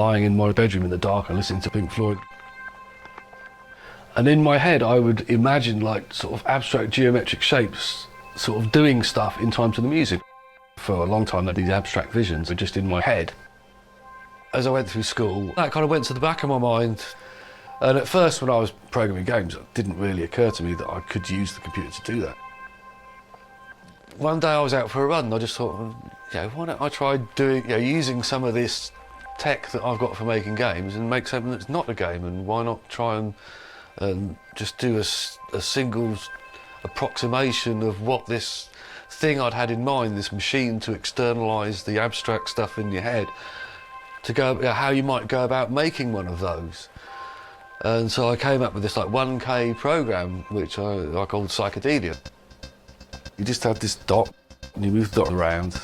lying in my bedroom in the dark and listening to Pink Floyd. And in my head I would imagine like sort of abstract geometric shapes sort of doing stuff in time to the music. For a long time these abstract visions were just in my head. As I went through school, that kind of went to the back of my mind. And at first when I was programming games, it didn't really occur to me that I could use the computer to do that. One day I was out for a run and I just thought, why don't I try doing, using some of this tech that I've got for making games and make something that's not a game, and why not try and just do a single approximation of what this thing I'd had in mind, this machine to externalise the abstract stuff in your head, to go, how you might go about making one of those. And so I came up with this like 1K program, which I called Psychedelia. You just had this dot, and you move the dot around,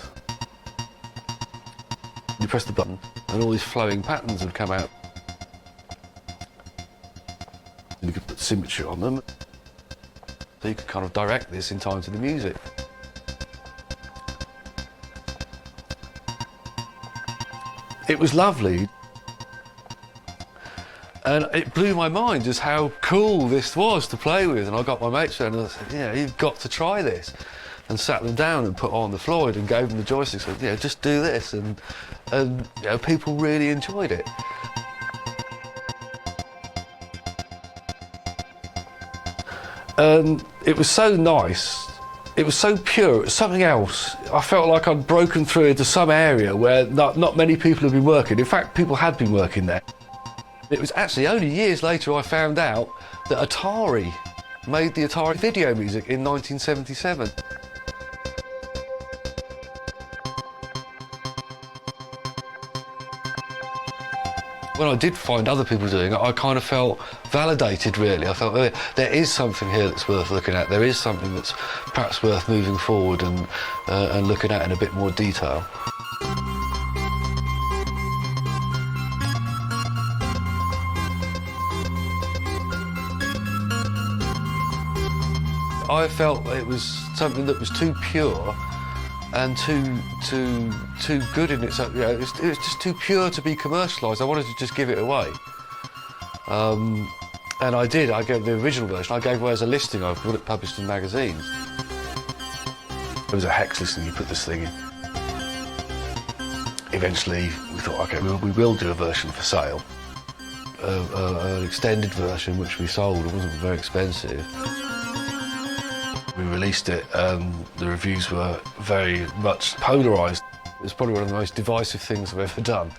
you press the button, and all these flowing patterns would come out. You could put symmetry on them, so you could kind of direct this in time to the music. It was lovely. And it blew my mind just how cool this was to play with. And I got my mates there and I said, you've got to try this. And sat them down and put on the Floyd and gave them the joystick, said, just do this. And people really enjoyed it. And it was so nice. It was so pure, it was something else. I felt like I'd broken through into some area where not many people had been working. In fact, people had been working there. It was actually only years later I found out that Atari made the Atari video music in 1977. When I did find other people doing it, I kind of felt validated, really. I felt there is something here that's worth looking at. There is something that's perhaps worth moving forward and looking at in a bit more detail. I felt it was something that was too pure and too good in itself. It was just too pure to be commercialised. I wanted to just give it away. And I did. I gave the original version. I gave away as a listing. I've got it published in magazines. There was a hex listing. You put this thing in. Eventually, we thought, OK, we will do a version for sale. An extended version, which we sold. It wasn't very expensive. We released it and the reviews were very much polarised. It was probably one of the most divisive things I've ever done,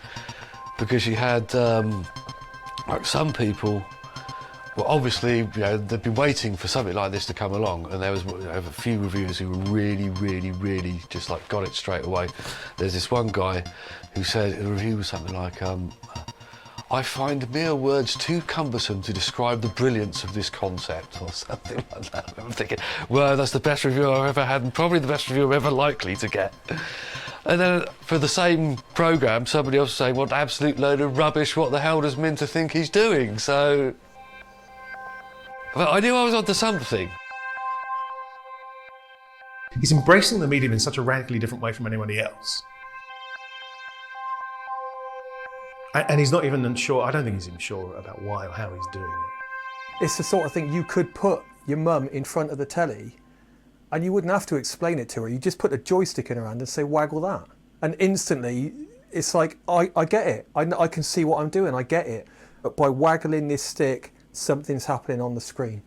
because you had like some people, well, obviously they'd been waiting for something like this to come along, and there was a few reviewers who were really just like got it straight away. There's this one guy who said in a review was something like, I find mere words too cumbersome to describe the brilliance of this concept, or something like that. I'm thinking, well, that's the best review I've ever had, and probably the best review I'm ever likely to get. And then for the same programme, somebody else was saying, what absolute load of rubbish, what the hell does Minter think he's doing? So, but I knew I was onto something. He's embracing the medium in such a radically different way from anybody else. And he's not even unsure, I don't think he's even sure about why or how he's doing it. It's the sort of thing you could put your mum in front of the telly and you wouldn't have to explain it to her. You just put a joystick in her hand and say, waggle that. And instantly, it's like, I get it. I can see what I'm doing, I get it. But by waggling this stick, something's happening on the screen.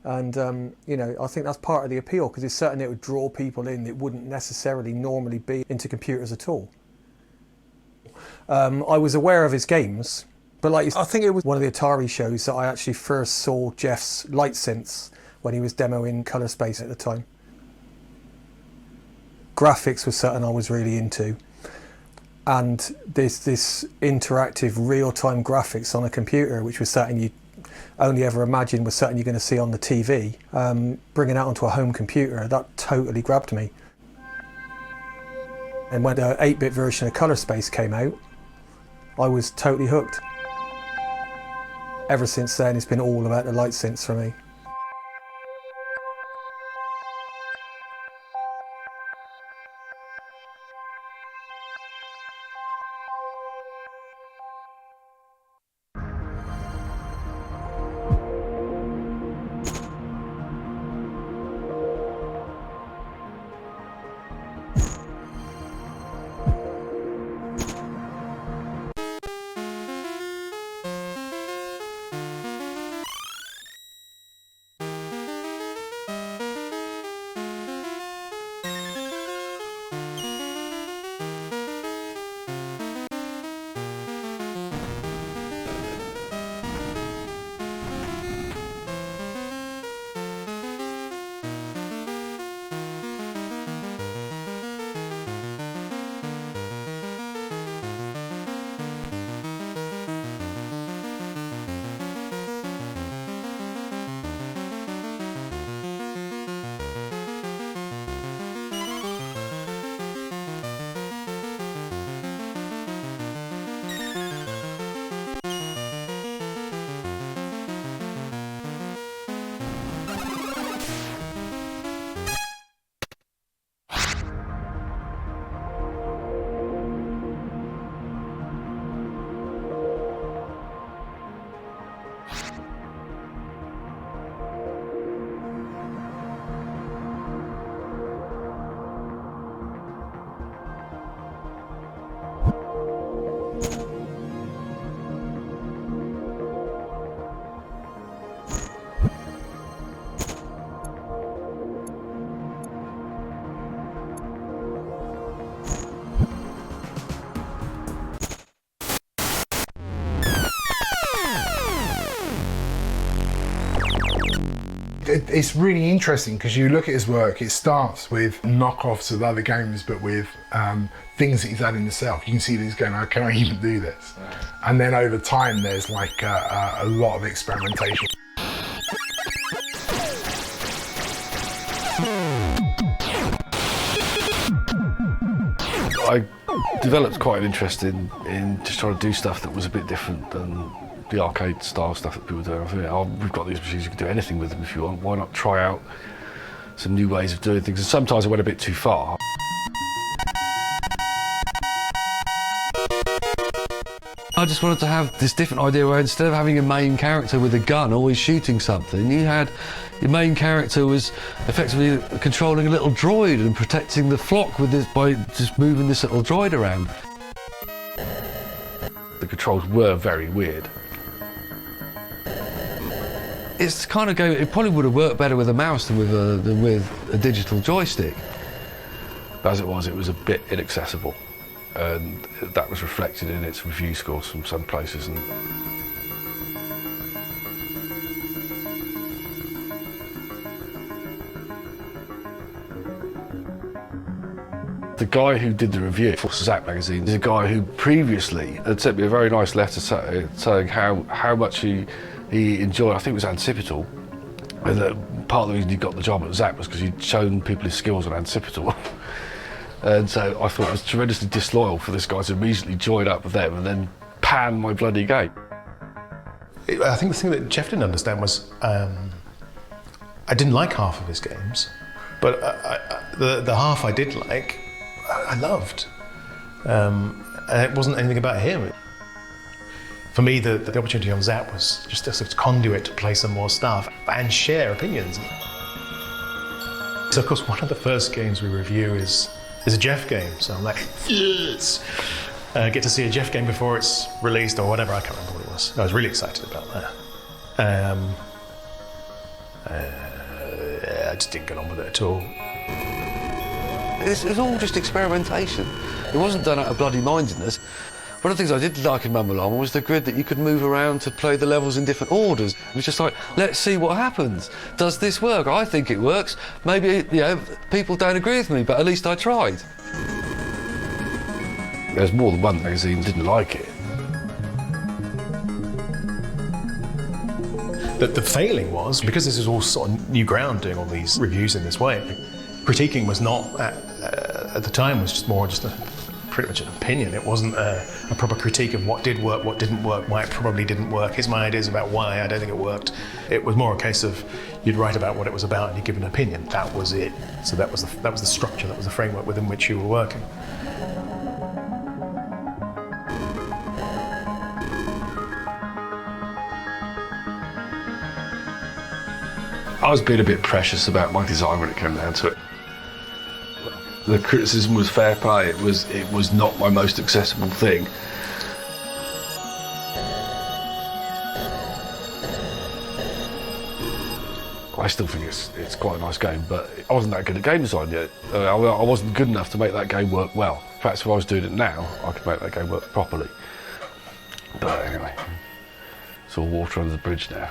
And, I think that's part of the appeal, because it's certain it would draw people in that wouldn't necessarily normally be into computers at all. I was aware of his games, but I think it was one of the Atari shows that I actually first saw Jeff's light synths when he was demoing Colour Space at the time. Graphics was something I was really into, and this interactive real-time graphics on a computer, which was something you only ever imagined was something you're going to see on the TV, bringing that onto a home computer, that totally grabbed me. And when the 8-bit version of Colour Space came out, I was totally hooked. Ever since then, it's been all about the light synths for me. It's really interesting because you look at his work, it starts with knockoffs of other games, but with things that he's adding himself. You can see that he's going, how can I even do this? And then over time, there's like a lot of experimentation. I developed quite an interest in just trying to do stuff that was a bit different than the arcade style stuff that people do. I think, oh, we've got these machines, you can do anything with them if you want. Why not try out some new ways of doing things? And sometimes I went a bit too far. I just wanted to have this different idea where instead of having a main character with a gun always shooting something, you had your main character was effectively controlling a little droid and protecting the flock with this by just moving this little droid around. The controls were very weird. It's kind of going. It probably would have worked better with a mouse than with a digital joystick. But as it was a bit inaccessible, and that was reflected in its review scores from some places. And the guy who did the review for Zap magazine is a guy who previously had sent me a very nice letter saying how much he enjoyed, I think it was Anticipital, and that part of the reason he got the job at Zap was because he'd shown people his skills on Anticipital. And so I thought it was tremendously disloyal for this guy to immediately join up with them and then pan my bloody game. I think the thing that Jeff didn't understand was I didn't like half of his games, but the half I did like, I loved. And it wasn't anything about him. For me, the opportunity on Zap was just a sort of conduit to play some more stuff and share opinions. So of course, one of the first games we review is a Jeff game. So I'm like, yes! Get to see a Jeff game before it's released or whatever, I can't remember what it was. I was really excited about that. I just didn't get on with it at all. It was all just experimentation. It wasn't done out of bloody mindedness. One of the things I did like in Mumble On was the grid that you could move around to play the levels in different orders. It was just like, let's see what happens. Does this work? I think it works. Maybe, people don't agree with me, but at least I tried. There's more than one magazine that didn't like it. The failing was, because this is all sort of new ground doing all these reviews in this way, critiquing was not, at the time, was just pretty much an opinion. It wasn't a proper critique of what did work, what didn't work, why it probably didn't work. Here's my ideas about why I don't think it worked. It was more a case of you'd write about what it was about and you'd give an opinion. That was it. So that was the structure, that was the framework within which you were working. I was being a bit precious about my design when it came down to it. The criticism was fair play. It was not my most accessible thing. I still think it's quite a nice game, but I wasn't that good at game design yet. I wasn't good enough to make that game work well. Perhaps if I was doing it now, I could make that game work properly. But anyway, it's all water under the bridge now.